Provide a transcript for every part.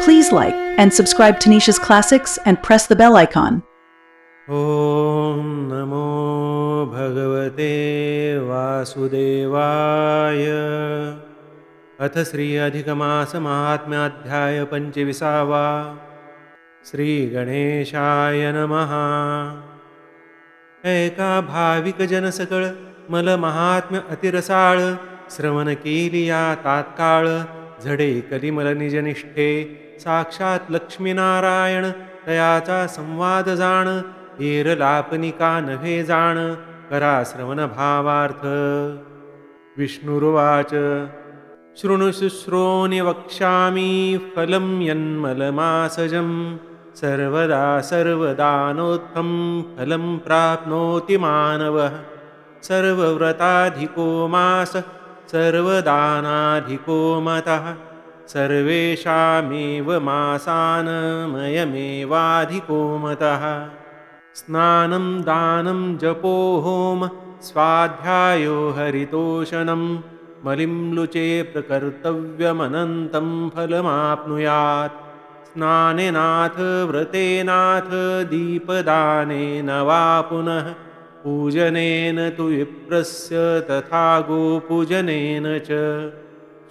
Please like and subscribe to Nisha's Classics and press the bell icon. ॐ नमो भगवते वासुदेवाय। अथ श्री अधिकमासमाहात्म्याध्याय पंचविसावा। श्रीगणेशाय नमः। ऐका भाविक जन सकळ मल महात्म्य अतिरसाळ, श्रवण केलिया तात्काळ झडे कलिमल निजनिष्ठे, साक्षात लक्ष्मीनारायण तयाचा संवाद जाण, एरलापनिका नव्हे जाण, करा श्रवण भावार्थ। विष्णुरुवाच शृणुशुश्रोणि वक्ष्यामि फलं यन्मलमासजं, सर्वदा सर्वदानोत्थं फलं प्राप्नोति मानवः। सर्वव्रताधिको मासः सर्वदानाधिको मतः, सर्वेषामेव मासानमयमेवाधिको मतः। स्नानं दानं जपो होम स्वाध्यायो हरितोषणं, मलिं लुचे प्रकर्तव्यमनन्तं फलमाप्नुयात्। स्नानेनाथ व्रतेनाथ दीपदानेन वा पुनः, पूजनेन तु विप्रस्य तथा गोपूजनेन च।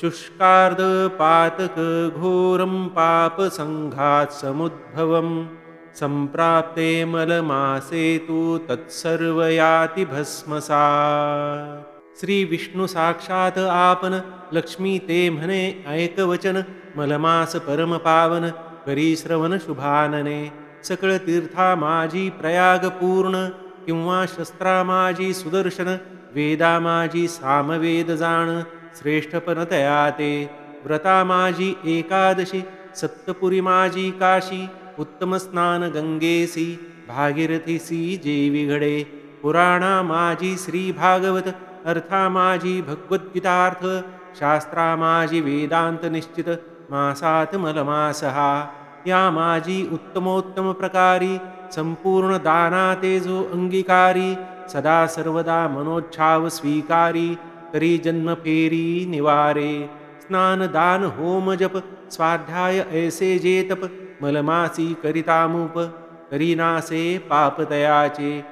शुष्कार्धपातकघोरं पापसङ्घात् समुद्भवं, सम्प्राप्ते मलमासे तु तत्सर्वयाति भस्मसात्। श्री विष्णु साक्षात आपन, लक्ष्मी ते म्हणे ऐकवचन। मलमास परम पावन, करी श्रवण शुभानने। सकळ तीर्था माझी प्रयाग पूर्ण, किंवा शस्त्रा माझी सुदर्शन। वेदा माझी सामवेद जाण, श्रेष्ठपण तयाते। व्रता माझी एकादशी, सप्तपुरी माझी काशी। उत्तम स्नान गंगेसी, भागीरथीसी जेवी घडे। पुराणा माझी श्री भागवत, अर्था माझी भगवद्गीतार्थ। शास्त्रा माझी वेदांत निश्चित, मासात मलमास हा। या माझी उत्तमोत्तम प्रकारी, संपूर्ण दाना तेजो अंगीकारी। सदा सर्वदा मनोच्छाव स्वीकारी, करी जन्म फेरी निवारे। स्नान दान होम जप, स्वाध्याय ऐसे जेतप। मलमासी करितामुप, करीनासे पापतयाचे।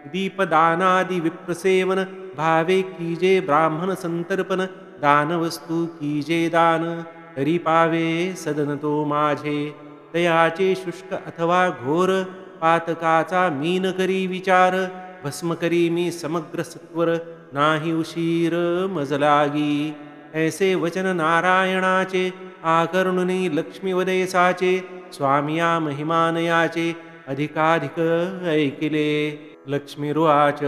दीपदानादि विप्रसेवन, भावे कीजे ब्राह्मण संतर्पण। दानवस्तू कीजे दान, तरी पावे सदन तो माझे। तयाचे शुष्क अथवा घोर, पातकाचा मीन करी विचार। भस्म करी मी समग्र सत्वर, नाही उशीर मजलागी। ऐसे वचन नारायणाचे, आकर्णुनी लक्ष्मीवदेसाचे। स्वामिया महिमानयाचे, अधिकाधिक ऐकिले। लक्ष्मीरुवाच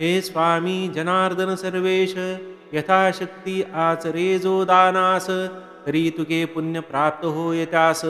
हे स्वामी जनार्दन सर्वेश, यथाशक्ती आचरे जो दानास। तरी तुके पुण्य प्राप्त होयत्यास,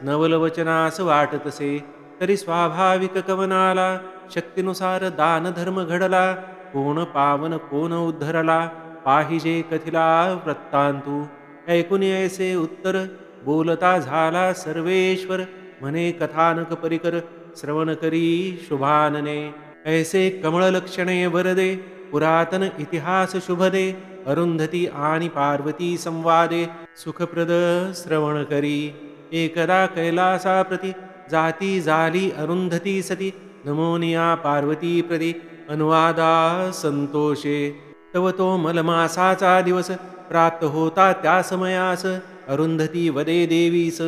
नवलवचनास वाटतसे। तरी स्वाभाविक कवनाला, शक्तीनुसार दान धर्म घडला। कोण पावन कोण उद्धरला, पाहिजे कथिला वृत्तांतू। ऐकुनी ऐसे उत्तर, बोलता झाला सर्वेश्वर। म्हणे कथानक परिकर, श्रवण करी शुभानने। ऐसे कमळ लक्षणे वरदे, पुरातन इतिहास शुभदे। अरुंधती आणि पार्वती संवादे, सुखप्रद श्रवण करी। एकदा कैलासा प्रति, जाती झाली अरुंधती सती। नमोनिया पार्वती प्रति, अनुवादा संतोषे। तव तो मलमासाचा दिवस, प्राप्त होता त्या समयास। अरुंधती वदे देवीस,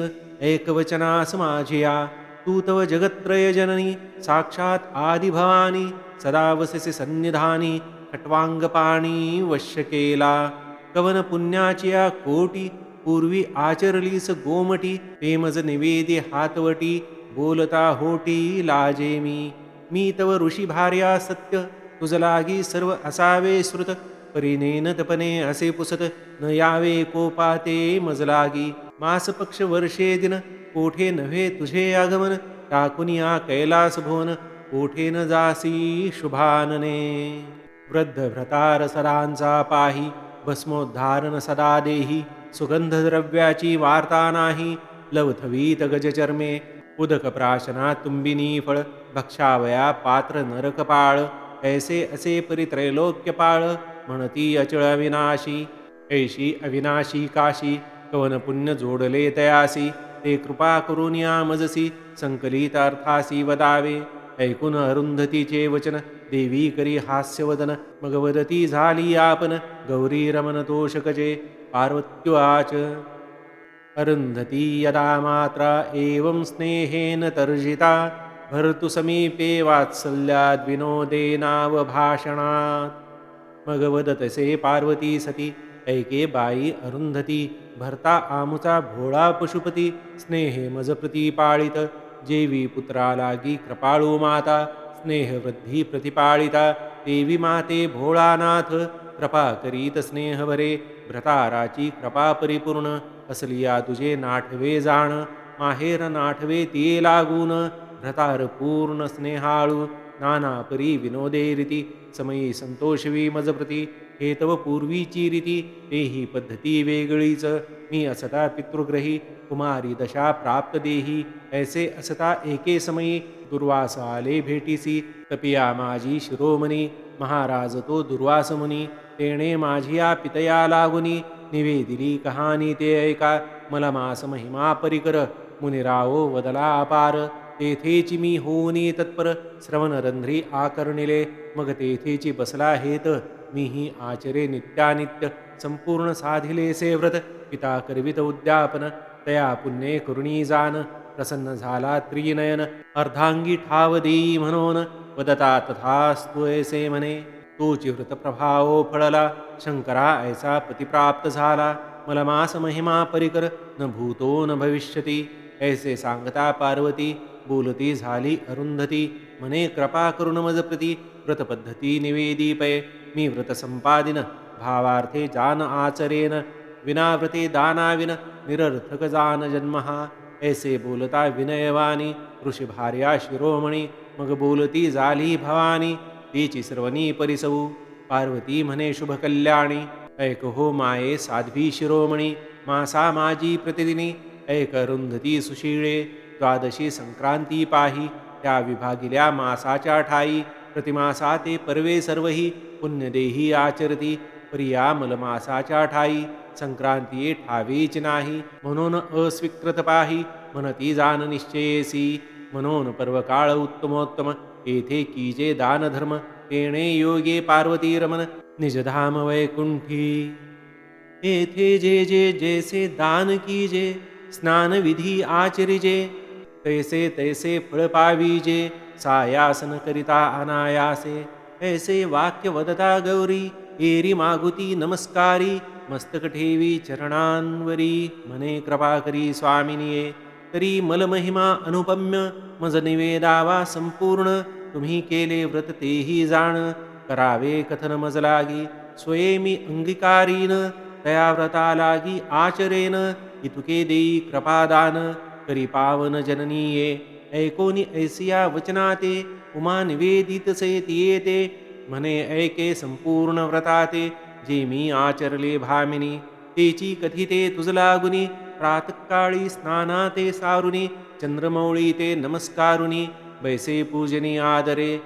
एकवचनास माझिया। तू तव जगत्त्रय जननी, साक्षात आदिभवानी। सदा वससे सन्निधानी, खट्वांगपाणी वश्य केला। कवन पुण्याचिया कोटी, पूर्वी आचरलीस गोमटी। प्रेमज निवेदी हातवटी, बोलता होटी लाजे मी तव ऋषी भार्या सत्य। तुझ लागी सर्व असावे श्रुत, परीनेन तपने असे पुसत। न यावे कोपाते मजलागी, मास पक्ष वर्षे दिन। कोठे नव्हे तुझे आगमन, टाकुनिया कैलास भुवन। कोठे न जासी शुभानने। वृद्ध भ्रतार सरांचा पाही, भस्मोद्धारण सदा देही। सुगंधद्रव्याची वार्ता नाही, लवथवीत गजचर्मे। उदक प्राशना तुंबिनी फळ, भक्षावया पात्र नरकपाळ। ऐसे असे परित्रैलोक्यपाळ, म्हणती अचळ विनाशी। ऐशी अविनाशी काशी कवन पुण्य जोडले तयासी ते कृपा करून या मजसी संकलित अर्थासी वदावे ऐकून अरुंधतीचे वचन देवी करी हास्यवदन मग वदती झाली आपण गौरी रमन तोषकजे पार्वत्युवाच अरुंधती यदा मात्रा एवं स्नेहेन तर्जिता भर्तु समीपे वात्सल्याद् विनोदेनावभाषणात् मग वदतसे पार्वती सती ऐके बाई अरुंधती भरता आमुचा भोळा पशुपती स्नेहे मज प्रतिपाळित जेवी पुत्रा लागी कृपाळू माता स्नेहवृद्धी प्रतिपाळिता देवी माते भोळानाथ कृपा करीत स्नेहभरे भ्रताराची कृपा परिपूर्ण असलिया तुझे नाठवे जाण माहेर नाठवे तिये लागून भ्रतार पूर्ण स्नेहाळू नाना परी विनोदे रीती समयी संतोषवी मजप्रती हे तव पूर्वीची रीती तेही पद्धती वेगळीच मी असता पितृग्रही कुमारी दशा प्राप्त देही ऐसे असता एके समयी दुर्वास आले भेटीसी तपिया माझी शिरोमणी महाराज तो दुर्वास मुनी तेणे माझिया पितया लागुनी निवेदिली कहाणी ते ऐका मला मास महिमा परिकर मुनिरावो वदला अपार तेथेची मी होऊनी तत्पर श्रवणरंध्री आकर्णिले मग तेथेची बसला हेत मीही आचरे नित्यानित्य संपूर्ण साधिले से व्रत पिता करवित उद्यापन तया पुण्ये करुणी जान प्रसन्न झाला त्रिनयन अर्धांगी ठाव देई म्हणून वदता तथास्तु ऐसे म्हणे तोची व्रत प्रभावो फळला शंकरा ऐसा पतिप्राप्त झाला मला मास महिमा परिकर न भूतो न भविष्यती ऐसे सांगता पार्वती बोलती झाली अरुंधती म्हणे कृपा करुण मज प्रती व्रतपद्धती निवेदीपये मी व्रत संपादिन भावार्थे जान आचरेन विनाव्रते दानाविन निरर्थक जान जन्महा ऐसे बोलता विनयवानी ऋषिभार्या शिरोमणी मग बोलती झाली भवानी तिची सर्वनी परिसवू पार्वती म्हणे शुभ कल्याणी ऐक हो माये साध्वी शिरोमणी मासा माझी प्रतिदिनी ऐक अरुंधती सुशीळे द्वादशी संक्रांती पाही त्या विभागिल्या मासाच्या ठाई प्रतिमासा ते पर्वे सर्वही पुण्यदेही आचरती प्रिया मलमासाच्या ठाई संक्रांती ठावीच नाही म्हणून अस्वीकृत पाही म्हणती जान निश्चयेसी म्हणून पर्वकाळ उत्तमोत्तम येथे कीजे दान धर्म तेणे योगे पार्वती रमन निजधाम वैकुंठी येथे जे जे जैसे दान कीजे स्नान विधी आचरिजे तैसे तैसे फळ पावीजे सायासन करिता अनायासे ऐसे वाक्य वदता गौरी एरी मागुती नमस्कारी मस्तक ठेवी चरणांवरी म्हणे कृपा करी स्वामिनिये तरी मलमहिमा अनुपम्य मज निवेदावा संपूर्ण तुम्ही केले व्रत तेही जाण करावे कथन मज लागी स्वयेमी अंगीकारीन तया व्रता लागी आचरेन इतुके देई कृपादान करी पावन जननीये ऐकोनी ऐसिया वचनाते उमा निवेदित से तियेते म्हणे ऐके संपूर्ण व्रताते जे मी आचरले भामिनी तेची कथिते तुझ लागुनी प्रातकाळी स्नानाते सारुनी चंद्रमौळी ते नमस्कारुनी बैसे पूजनी आदरे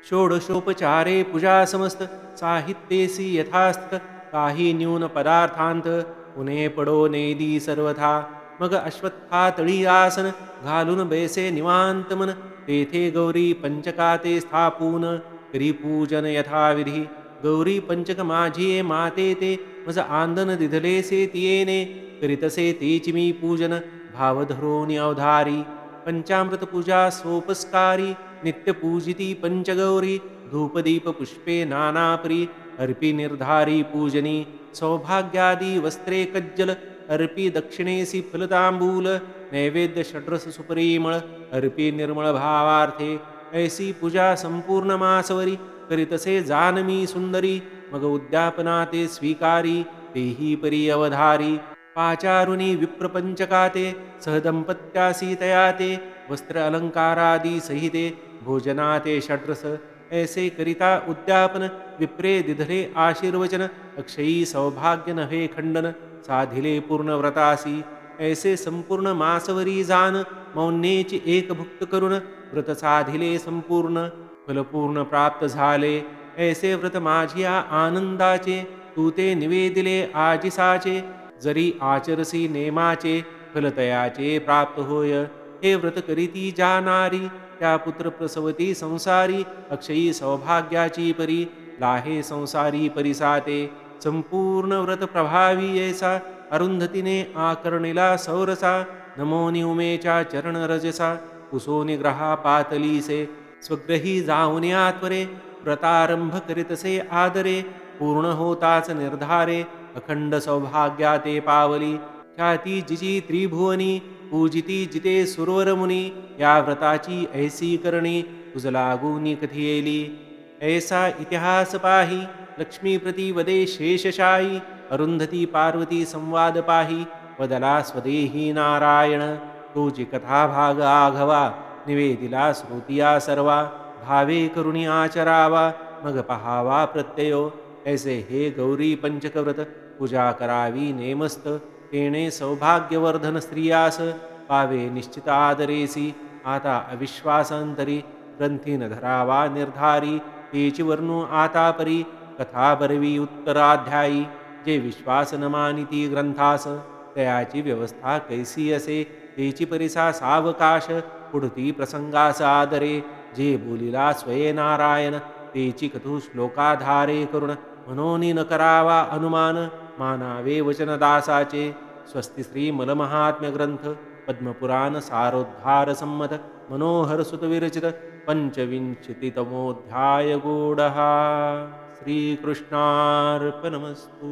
षोडशोपचारे पूजा समस्त साहित्येसी यथास्थ काही न्यून पदार्थांत पुणे पडो नेदी सर्वथा मग अश्वत्थातळी आसन घालून बैसे निवांत मन तेथे गौरी पंचकाते स्थापून करी पूजन यथाविधी गौरी पंचक माझिये माते ते मज आंदन दिधलेसे तियेने करीतसे तेची मी पूजन भावधरोनी अवधारी पंचामृत पूजा सोपस्कारी नित्य पूजिती पंचगौरी धूपदीप पुष्पे नानापरी अर्पी निर्धारी पूजनी सौभाग्यादी वस्त्रे कज्जल अर्पी दक्षिणेसी फलतांबूल नैवेद्य षड्रस सुपरिमळ अर्पी निर्मळ भावार्थे ऐसी पूजा संपूर्ण मासवरी करीतसे जानमी सुंदरी मग उद्यापनाते स्वीकारी तेही परी अवधारी पाचारुनी विप्रपंचकाते सहदंपत्यासी तयाते वस्त्र अलंकारादी सहिते भोजनाते षड्रस ऐसे करिता उद्यापन विप्रे दिधले आशीर्वचन अक्षयी सौभाग्य नभे खंडन साधिले पूर्ण व्रतासी ऐसे संपूर्ण मासवरी जान मौन्येची एक भुक्त करुण व्रत साधिले संपूर्ण फलपूर्ण प्राप्त झाले ऐसे व्रत माझिया आनंदाचे तू ते निवेदिले आजिसाचे जरी आचरसी नेमाचे फलतयाचे प्राप्त होय हे व्रत करीती जानारी त्या पुत्र प्रसवती संसारी अक्षयी सौभाग्याची परी लाहे संसारी परिसाते संपूर्ण व्रत प्रभावी येसा अरुंधतीने आकर्णिला सौरसा नमोनी उमेच्या चरण रजसा कुसोनी ग्रहा पातलीसे स्वग्रही जाऊनिया त्वरे व्रतारंभ करीतसे आदरे पूर्ण होताच निर्धारे अखंड सौभाग्याते पावली ख्याती जिची त्रिभुवनी पूजिती जिते सुरवरमुनी या व्रताची ऐसी करणी तुझ लागूनी कथियेली ऐसा इतिहास पाही लक्ष्मीप्रती वदे शेषशायी अरुंधती पार्वती संवाद पाही वदला स्वदेही नारायण तोची कथा भाग आघवा निवेदिला श्रोतिया सर्वा भावे करुणी आचरावा मग पहावा प्रत्ययो ऐसे हे गौरी पंचकव्रत पूजा करावी नेमस्त तेणे सौभाग्यवर्धन स्त्रियास पावे निश्चित आदरेसी आता अविश्वासांतरी ग्रंथीन धरावा निर्धारी तेची वर्णू आता परी कथा बरवी उत्तराध्यायी जे विश्वास न मानिती ग्रंथास तयाची व्यवस्था कैसी असे तेची परिसा सावकाश पुढती प्रसंगास आदरे जे बोलिला स्वये नारायण तेची कथू श्लोकाधारे करुण मनोनी न करावा अनुमान मानावे वचनदासाचे स्वस्ति श्री मलमहात्म्य ग्रंथ पद्मपुराण सारोद्धार संमत मनोहर सुत विरचित पंचविंशतितमोऽध्याय गूढः श्रीकृष्णार्पणमस्तु।